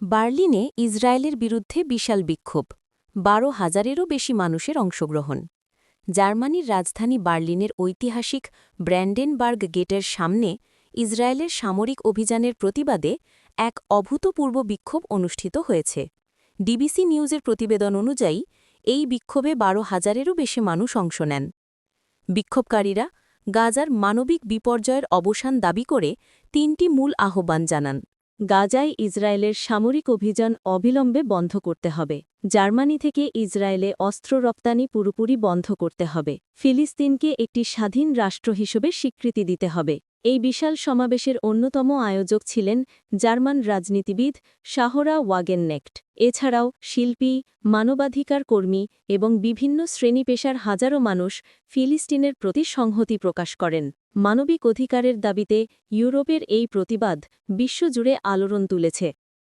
বার্লিনে ইসরায়েলের বিরুদ্ধে বিশাল বিক্ষোভ ১২,০০০-এরও বেশি মানুষের অংশগ্রহণ। জার্মানির রাজধানী বার্লিনের ঐতিহাসিক ব্র্যান্ডেনবার্গ গেটের সামনে ইসরায়েলের সামরিক অভিযানের প্রতিবাদে এক অভূতপূর্ব বিক্ষোভ অনুষ্ঠিত হয়েছে। ডিবিসি নিউজের প্রতিবেদন অনুযায়ী এই বিক্ষোভে ১২,০০০-এরও বেশি মানুষ অংশ নেন। বিক্ষোভকারীরা গাজার মানবিক বিপর্যয়ের অবসান দাবি করে ৩টি মূল আহ্বান জানান। গাজায় ইসরায়েলের সামরিক অভিযান অবিলম্বে বন্ধ করতে হবে। জার্মানি থেকে ইসরায়েলে অস্ত্র রপ্তানি পুরোপুরি বন্ধ করতে হবে। ফিলিস্তিনকে একটি স্বাধীন রাষ্ট্র হিসেবে স্বীকৃতি দিতে হবে। এই বিশাল সমাবেশের অন্যতম আয়োজক ছিলেন জার্মান রাজনীতিবিদ শাহরা ওয়াগেননেক্ট। এছাড়াও শিল্পী, মানবাধিকার কর্মী এবং বিভিন্ন শ্রেণী-পেশার হাজারো মানুষ ফিলিস্তিনের প্রতি সংহতি প্রকাশ করেন। মানবিক অধিকারের দাবিতে ইউরোপের এই প্রতিবাদ বিশ্বজুড়ে আলোড়ন তুলেছে।